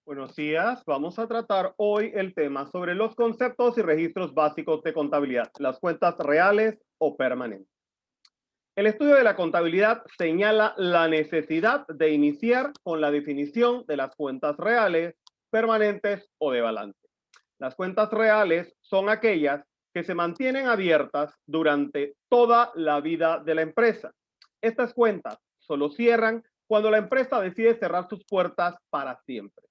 Buenos días, vamos a tratar hoy el tema sobre los conceptos y registros básicos de contabilidad, las cuentas reales o permanentes. El estudio de la contabilidad señala la necesidad de iniciar con la definición de las cuentas reales, permanentes o de balance. Las cuentas reales son aquellas que se mantienen abiertas durante toda la vida de la empresa. Estas cuentas solo cierran cuando la empresa decide cerrar sus puertas para siempre.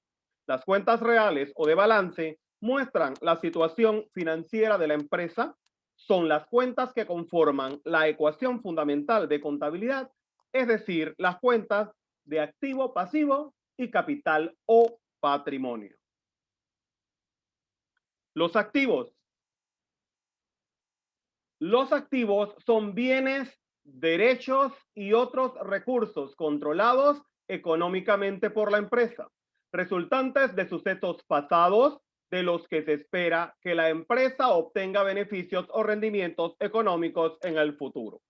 Las cuentas reales o de balance muestran la situación financiera de la empresa, son las cuentas que conforman la ecuación fundamental de contabilidad, es decir, las cuentas de activo, pasivo y capital o patrimonio. Los activos. Los activos son bienes, derechos y otros recursos controlados económicamente por la empresa, resultantes de sucesos pasados de los que se espera que la empresa obtenga beneficios o rendimientos económicos en el futuro.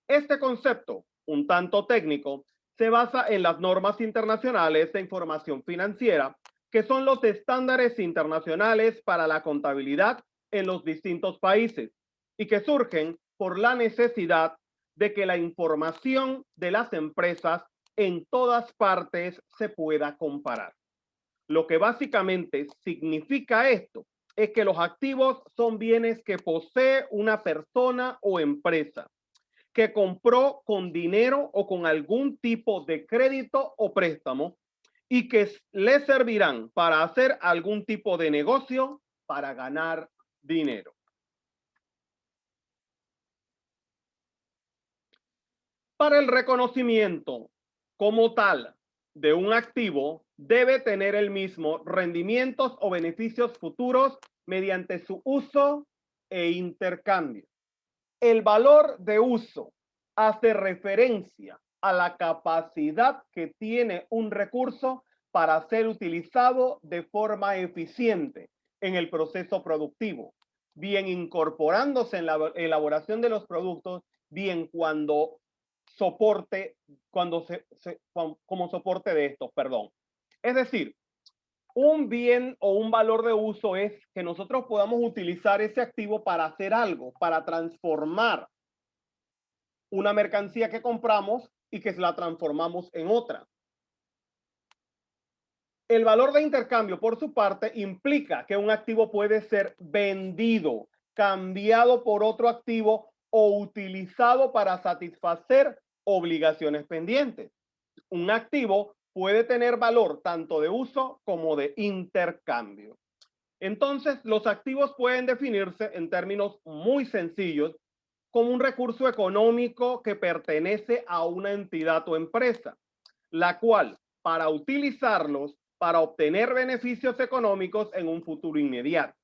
Este concepto, un tanto técnico, se basa en las normas internacionales de información financiera, que son los estándares internacionales para la contabilidad en los distintos países y que surgen por la necesidad de que la información de las empresas en todas partes se pueda comparar. Lo que básicamente significa esto es que los activos son bienes que posee una persona o empresa que compró con dinero o con algún tipo de crédito o préstamo y que le servirán para hacer algún tipo de negocio para ganar dinero. Para el reconocimiento como tal de un activo, debe tener el mismo rendimientos o beneficios futuros mediante su uso e intercambio. El valor de uso hace referencia a la capacidad que tiene un recurso para ser utilizado de forma eficiente en el proceso productivo, bien incorporándose en la elaboración de los productos, bien cuando soporte, como soporte de estos, perdón. Es decir, un bien o un valor de uso es que nosotros podamos utilizar ese activo para hacer algo, para transformar una mercancía que compramos y que la transformamos en otra. El valor de intercambio, por su parte, implica que un activo puede ser vendido, cambiado por otro activo o utilizado para satisfacer obligaciones pendientes. Un activo puede tener valor tanto de uso como de intercambio. Entonces, los activos pueden definirse en términos muy sencillos como un recurso económico que pertenece a una entidad o empresa, la cual, para utilizarlos para obtener beneficios económicos en un futuro inmediato,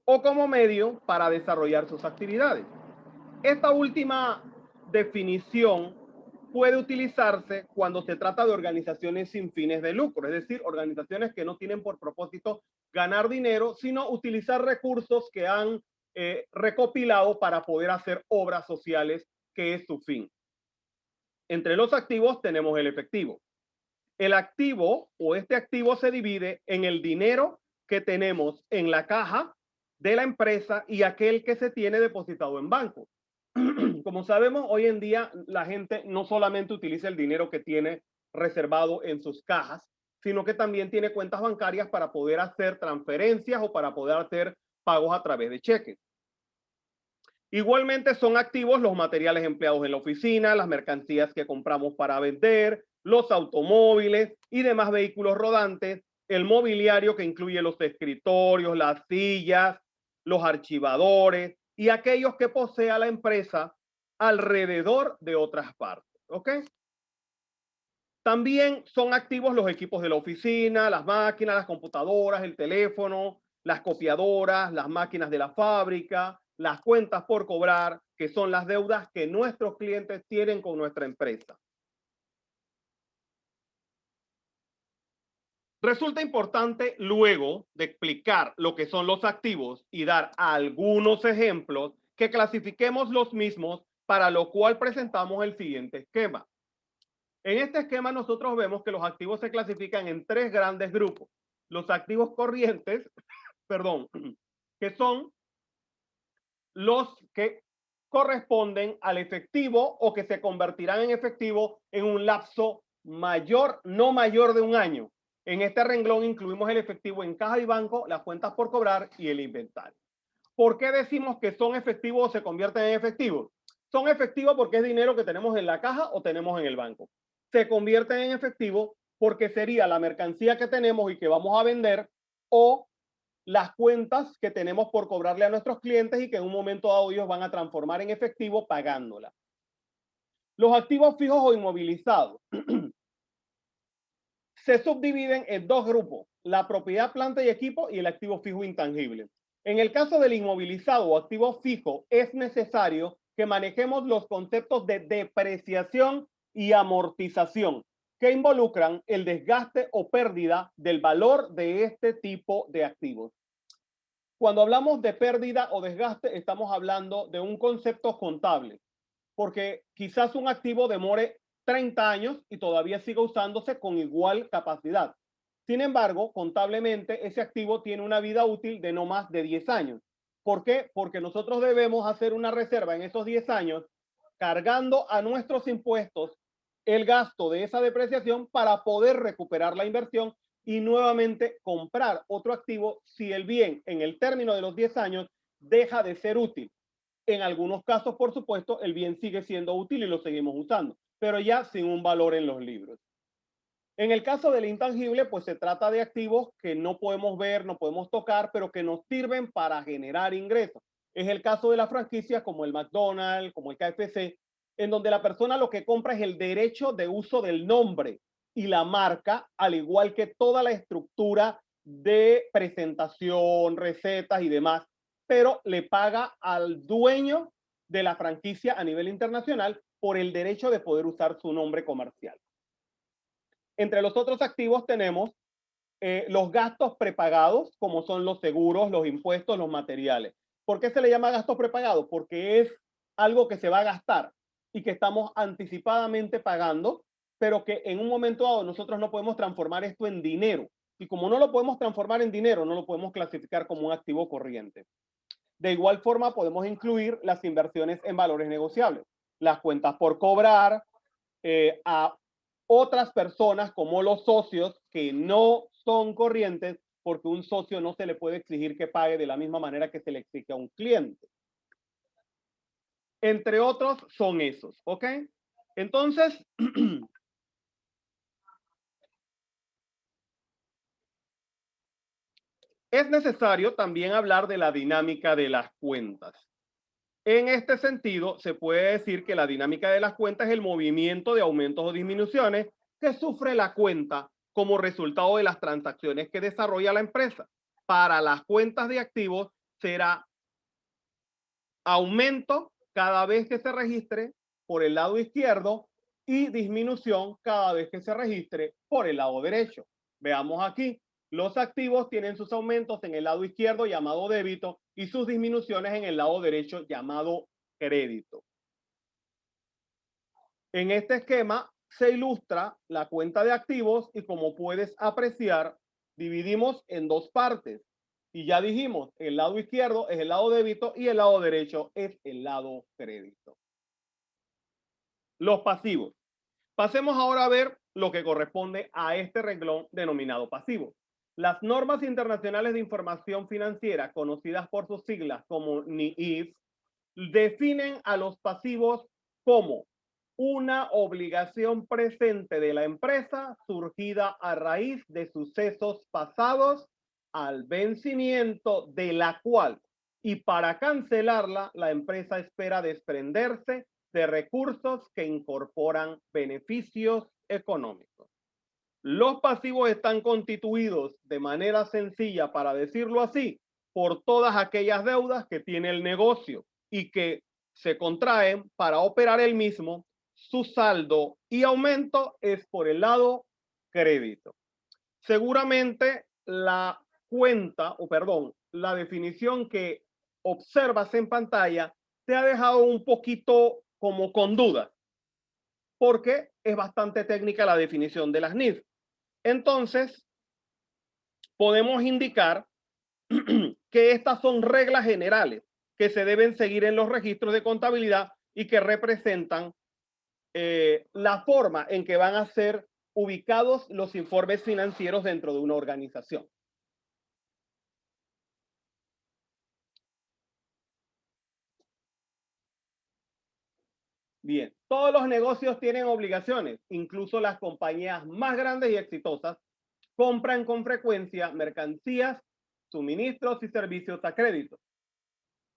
o como medio para desarrollar sus actividades. Esta última definición puede utilizarse cuando se trata de organizaciones sin fines de lucro, es decir, organizaciones que no tienen por propósito ganar dinero, sino utilizar recursos que han recopilado para poder hacer obras sociales, que es su fin. Entre los activos tenemos el efectivo. El activo o este activo se divide en el dinero que tenemos en la caja de la empresa y aquel que se tiene depositado en banco. Como sabemos, hoy en día la gente no solamente utiliza el dinero que tiene reservado en sus cajas, sino que también tiene cuentas bancarias para poder hacer transferencias o para poder hacer pagos a través de cheques. Igualmente son activos los materiales empleados en la oficina, las mercancías que compramos para vender, los automóviles y demás vehículos rodantes, el mobiliario que incluye los escritorios, las sillas, los archivadores y aquellos que posea la empresa alrededor de otras partes. ¿Ok? También son activos los equipos de la oficina, las máquinas, las computadoras, el teléfono, las copiadoras, las máquinas de la fábrica, las cuentas por cobrar, que son las deudas que nuestros clientes tienen con nuestra empresa. Resulta importante luego de explicar lo que son los activos y dar algunos ejemplos que clasifiquemos los mismos, para lo cual presentamos el siguiente esquema. En este esquema nosotros vemos que los activos se clasifican en tres grandes grupos. Los activos corrientes, perdón, que son los que corresponden al efectivo o que se convertirán en efectivo en un lapso mayor, no mayor de un año. En este renglón incluimos el efectivo en caja y banco, las cuentas por cobrar y el inventario. ¿Por qué decimos que son efectivos o se convierten en efectivos? Son efectivos porque es dinero que tenemos en la caja o tenemos en el banco. Se convierten en efectivo porque sería la mercancía que tenemos y que vamos a vender o las cuentas que tenemos por cobrarle a nuestros clientes y que en un momento dado ellos van a transformar en efectivo pagándola. Los activos fijos o inmovilizados se subdividen en dos grupos, la propiedad, planta y equipo y el activo fijo intangible. En el caso del inmovilizado o activo fijo, es necesario que manejemos los conceptos de depreciación y amortización, que involucran el desgaste o pérdida del valor de este tipo de activos. Cuando hablamos de pérdida o desgaste, estamos hablando de un concepto contable, porque quizás un activo demore 30 años y todavía siga usándose con igual capacidad. Sin embargo, contablemente, ese activo tiene una vida útil de no más de 10 años. ¿Por qué? Porque nosotros debemos hacer una reserva en esos 10 años, cargando a nuestros impuestos el gasto de esa depreciación para poder recuperar la inversión y nuevamente comprar otro activo si el bien en el término de los 10 años deja de ser útil. En algunos casos, por supuesto, el bien sigue siendo útil y lo seguimos usando, pero ya sin un valor en los libros. En el caso del intangible, pues se trata de activos que no podemos ver, no podemos tocar, pero que nos sirven para generar ingresos. Es el caso de la franquicia como el McDonald's, como el KFC, en donde la persona lo que compra es el derecho de uso del nombre y la marca, al igual que toda la estructura de presentación, recetas y demás, pero le paga al dueño de la franquicia a nivel internacional por el derecho de poder usar su nombre comercial. Entre los otros activos tenemos los gastos prepagados, como son los seguros, los impuestos, los materiales. ¿Por qué se le llama gastos prepagados? Porque es algo que se va a gastar y que estamos anticipadamente pagando, pero que en un momento dado nosotros no podemos transformar esto en dinero. Y como no lo podemos transformar en dinero, no lo podemos clasificar como un activo corriente. De igual forma, podemos incluir las inversiones en valores negociables, las cuentas por cobrar, a otras personas como los socios que no son corrientes, porque un socio no se le puede exigir que pague de la misma manera que se le exige a un cliente. Entre otros son esos, ¿ok? Entonces, es necesario también hablar de la dinámica de las cuentas. En este sentido, se puede decir que la dinámica de las cuentas es el movimiento de aumentos o disminuciones que sufre la cuenta como resultado de las transacciones que desarrolla la empresa. Para las cuentas de activos será aumento cada vez que se registre por el lado izquierdo y disminución cada vez que se registre por el lado derecho. Veamos aquí, los activos tienen sus aumentos en el lado izquierdo llamado débito y sus disminuciones en el lado derecho llamado crédito. En este esquema se ilustra la cuenta de activos y como puedes apreciar, dividimos en dos partes. Y ya dijimos, el lado izquierdo es el lado débito y el lado derecho es el lado crédito. Los pasivos. Pasemos ahora a ver lo que corresponde a este renglón denominado pasivo. Las normas internacionales de información financiera, conocidas por sus siglas como NIIF, definen a los pasivos como una obligación presente de la empresa surgida a raíz de sucesos pasados al vencimiento de la cual y para cancelarla la empresa espera desprenderse de recursos que incorporan beneficios económicos. Los pasivos están constituidos de manera sencilla, para decirlo así, por todas aquellas deudas que tiene el negocio y que se contraen para operar el mismo. Su saldo y aumento es por el lado crédito. Seguramente la cuenta, o perdón, la definición que observas en pantalla te ha dejado un poquito como con duda. porque es bastante técnica la definición de las NIF. Entonces, podemos indicar que estas son reglas generales que se deben seguir en los registros de contabilidad y que representan la forma en que van a ser ubicados los informes financieros dentro de una organización. Bien, todos los negocios tienen obligaciones, incluso las compañías más grandes y exitosas compran con frecuencia mercancías, suministros y servicios a crédito.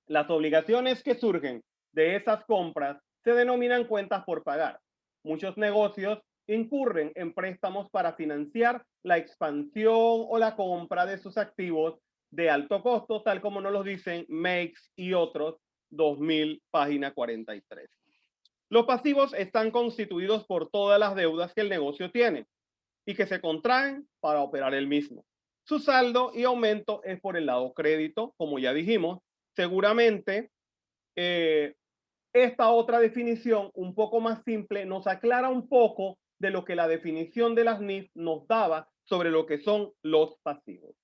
Las obligaciones que surgen de esas compras se denominan cuentas por pagar. Muchos negocios incurren en préstamos para financiar la expansión o la compra de sus activos de alto costo, tal como nos lo dicen Makes y otros, 2000, página 43. Los pasivos están constituidos por todas las deudas que el negocio tiene y que se contraen para operar el mismo. Su saldo y aumento es por el lado crédito, como ya dijimos. Seguramente esta otra definición, un poco más simple, nos aclara un poco de lo que la definición de las NIF nos daba sobre lo que son los pasivos.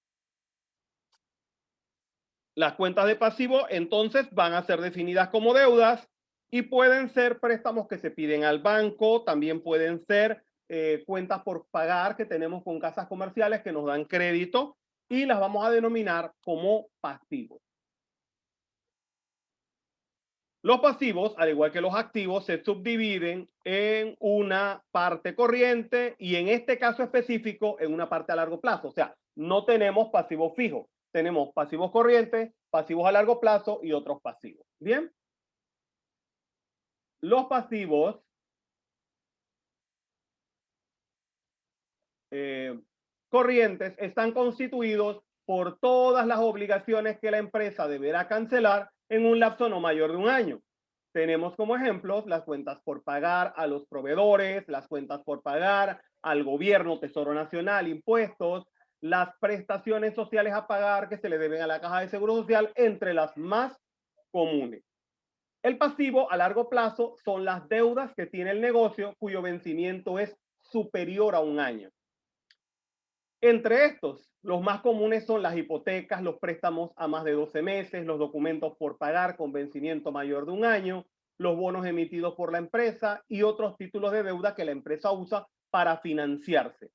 Las cuentas de pasivo entonces van a ser definidas como deudas y pueden ser préstamos que se piden al banco, también pueden ser cuentas por pagar que tenemos con casas comerciales que nos dan crédito y las vamos a denominar como pasivos. Los pasivos, al igual que los activos, se subdividen en una parte corriente y en este caso específico en una parte a largo plazo. O sea, no tenemos pasivos fijos, tenemos pasivos corrientes, pasivos a largo plazo y otros pasivos. Bien. Los pasivos corrientes están constituidos por todas las obligaciones que la empresa deberá cancelar en un lapso no mayor de un año. Tenemos como ejemplos las cuentas por pagar a los proveedores, las cuentas por pagar al gobierno, Tesoro Nacional, impuestos, las prestaciones sociales a pagar que se le deben a la Caja de Seguro Social, entre las más comunes. El pasivo a largo plazo son las deudas que tiene el negocio cuyo vencimiento es superior a un año. Entre estos, los más comunes son las hipotecas, los préstamos a más de 12 meses, los documentos por pagar con vencimiento mayor de un año, los bonos emitidos por la empresa y otros títulos de deuda que la empresa usa para financiarse.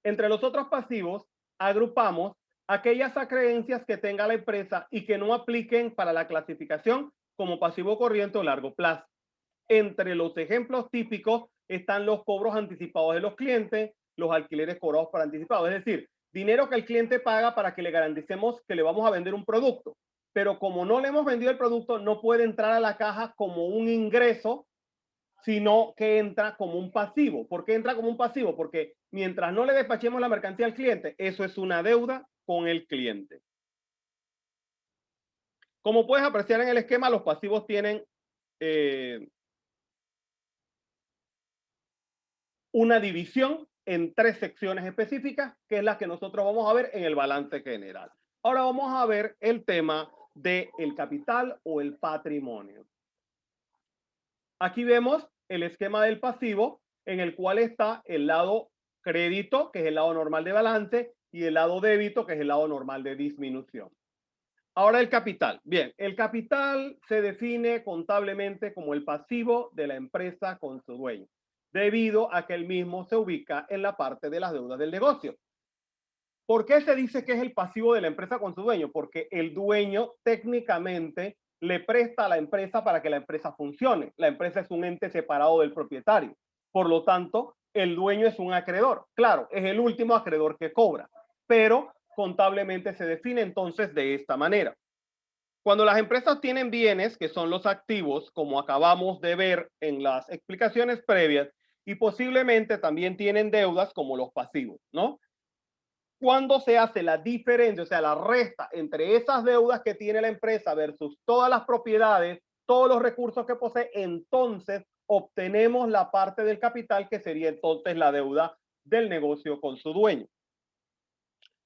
Entre los otros pasivos, agrupamos aquellas acreencias que tenga la empresa y que no apliquen para la clasificación como pasivo corriente o largo plazo. Entre los ejemplos típicos están los cobros anticipados de los clientes, los alquileres cobrados por anticipado, es decir, dinero que el cliente paga para que le garanticemos que le vamos a vender un producto, pero como no le hemos vendido el producto, no puede entrar a la caja como un ingreso, sino que entra como un pasivo. ¿Por qué entra como un pasivo? Porque mientras no le despachemos la mercancía al cliente, eso es una deuda con el cliente. Como puedes apreciar en el esquema, los pasivos tienen una división en 3 secciones específicas, que es la que nosotros vamos a ver en el balance general. Ahora vamos a ver el tema del capital o el patrimonio. Aquí vemos el esquema del pasivo, en el cual está el lado crédito, que es el lado normal de balance, y el lado débito, que es el lado normal de disminución. Ahora el capital. Bien, el capital se define contablemente como el pasivo de la empresa con su dueño, debido a que el mismo se ubica en la parte de las deudas del negocio. ¿Por qué se dice que es el pasivo de la empresa con su dueño? Porque el dueño técnicamente le presta a la empresa para que la empresa funcione. La empresa es un ente separado del propietario. Por lo tanto, el dueño es un acreedor. Claro, es el último acreedor que cobra, pero contablemente se define entonces de esta manera. Cuando las empresas tienen bienes, que son los activos, como acabamos de ver en las explicaciones previas, y posiblemente también tienen deudas como los pasivos, ¿no? Cuando se hace la diferencia, o sea, la resta entre esas deudas que tiene la empresa versus todas las propiedades, todos los recursos que posee, entonces obtenemos la parte del capital que sería entonces la deuda del negocio con su dueño.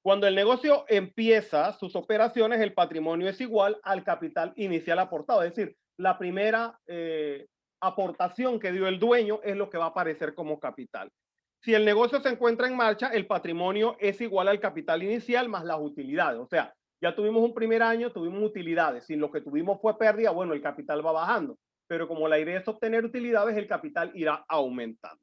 Cuando el negocio empieza sus operaciones, el patrimonio es igual al capital inicial aportado. Es decir, la primera aportación que dio el dueño es lo que va a aparecer como capital. Si el negocio se encuentra en marcha, el patrimonio es igual al capital inicial más las utilidades. O sea, ya tuvimos un primer año, tuvimos utilidades. Si lo que tuvimos fue pérdida, bueno, el capital va bajando. Pero como la idea es obtener utilidades, el capital irá aumentando.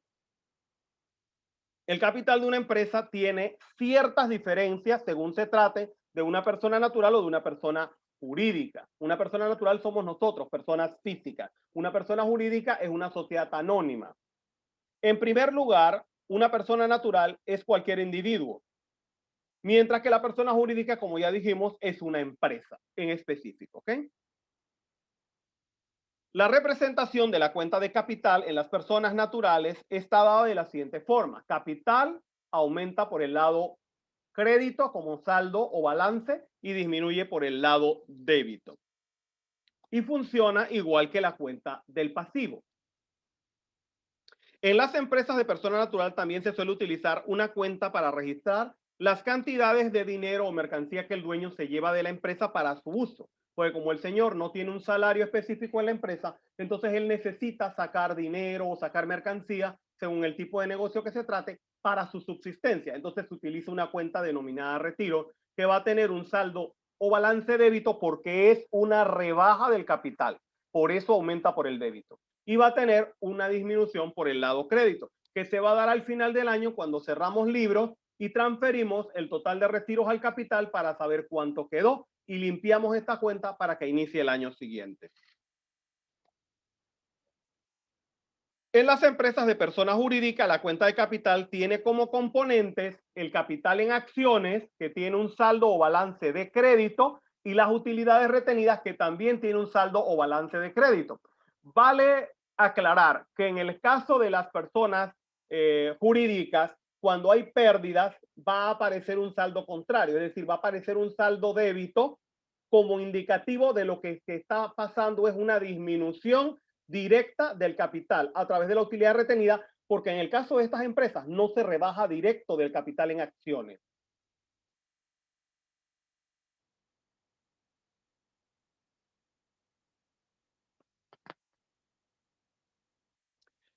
El capital de una empresa tiene ciertas diferencias según se trate de una persona natural o de una persona jurídica. Una persona natural somos nosotros, personas físicas. Una persona jurídica es una sociedad anónima. En primer lugar, una persona natural es cualquier individuo, mientras que la persona jurídica, como ya dijimos, es una empresa en específico, ¿ok? La representación de la cuenta de capital en las personas naturales está dada de la siguiente forma. Capital aumenta por el lado crédito como saldo o balance y disminuye por el lado débito. Y funciona igual que la cuenta del pasivo. En las empresas de persona natural también se suele utilizar una cuenta para registrar las cantidades de dinero o mercancía que el dueño se lleva de la empresa para su uso. Porque como el señor no tiene un salario específico en la empresa, entonces él necesita sacar dinero o sacar mercancía según el tipo de negocio que se trate para su subsistencia. Entonces se utiliza una cuenta denominada retiro que va a tener un saldo o balance débito porque es una rebaja del capital. Por eso aumenta por el débito. Y va a tener una disminución por el lado crédito, que se va a dar al final del año cuando cerramos libros y transferimos el total de retiros al capital para saber cuánto quedó y limpiamos esta cuenta para que inicie el año siguiente. En las empresas de persona jurídica, la cuenta de capital tiene como componentes el capital en acciones, que tiene un saldo o balance de crédito, y las utilidades retenidas, que también tiene un saldo o balance de crédito. Vale aclarar que en el caso de las personas jurídicas, cuando hay pérdidas, va a aparecer un saldo contrario, es decir, va a aparecer un saldo débito como indicativo de lo que está pasando es una disminución directa del capital a través de la utilidad retenida, porque en el caso de estas empresas no se rebaja directo del capital en acciones.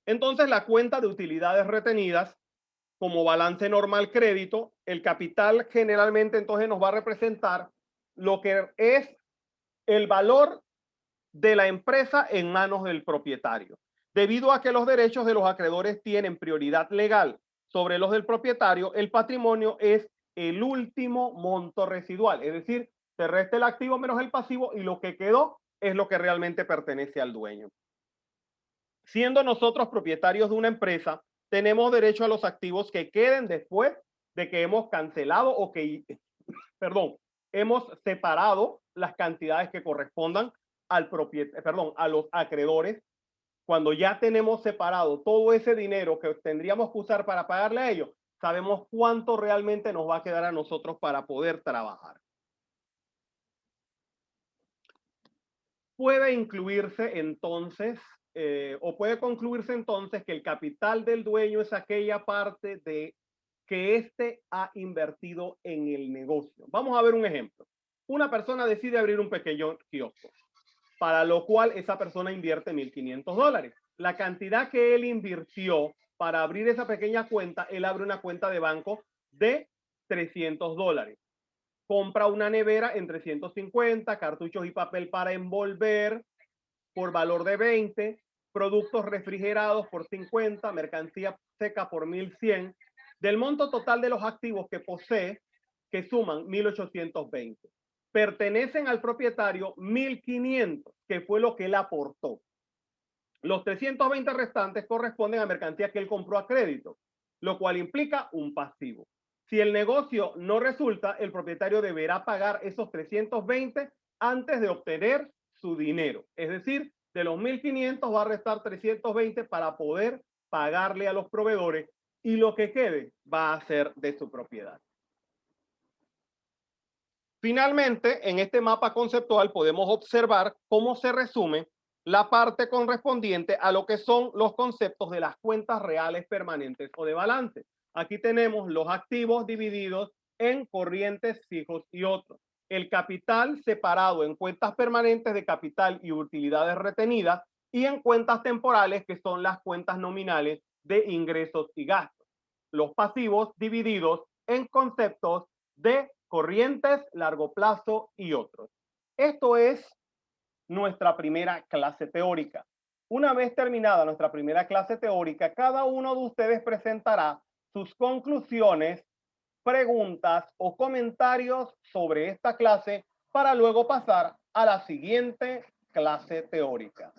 Entonces, la cuenta de utilidades retenidas como balance normal crédito, el capital generalmente entonces nos va a representar lo que es el valor de la empresa en manos del propietario. Debido a que los derechos de los acreedores tienen prioridad legal sobre los del propietario, el patrimonio es el último monto residual, es decir, se resta el activo menos el pasivo y lo que quedó es lo que realmente pertenece al dueño. Siendo nosotros propietarios de una empresa, tenemos derecho a los activos que queden después de que hemos cancelado o que, perdón, hemos separado las cantidades que correspondan a los acreedores. Cuando ya tenemos separado todo ese dinero que tendríamos que usar para pagarle a ellos, sabemos cuánto realmente nos va a quedar a nosotros para poder trabajar. Puede incluirse entonces, o puede concluirse entonces que el capital del dueño es aquella parte de que éste ha invertido en el negocio. Vamos a ver un ejemplo. Una persona decide abrir un pequeño kiosco, para lo cual esa persona invierte $1,500. La cantidad que él invirtió para abrir esa pequeña cuenta, él abre una cuenta de banco de $300. Compra una nevera en 350, cartuchos y papel para envolver por valor de 20, productos refrigerados por 50, mercancía seca por 1,100. Del monto total de los activos que posee, que suman 1,820, pertenecen al propietario 1,500, que fue lo que él aportó. Los 320 restantes corresponden a mercancía que él compró a crédito, lo cual implica un pasivo. Si el negocio no resulta, el propietario deberá pagar esos 320 antes de obtener su dinero. Es decir, de los 1,500 va a restar 320 para poder pagarle a los proveedores y lo que quede va a ser de su propiedad. Finalmente, en este mapa conceptual podemos observar cómo se resume la parte correspondiente a lo que son los conceptos de las cuentas reales permanentes o de balance. Aquí tenemos los activos divididos en corrientes, fijos y otros. El capital separado en cuentas permanentes de capital y utilidades retenidas y en cuentas temporales, que son las cuentas nominales de ingresos y gastos. Los pasivos divididos en conceptos de corrientes, largo plazo y otros. Esto es nuestra primera clase teórica. Una vez terminada nuestra primera clase teórica, cada uno de ustedes presentará sus conclusiones, preguntas o comentarios sobre esta clase para luego pasar a la siguiente clase teórica.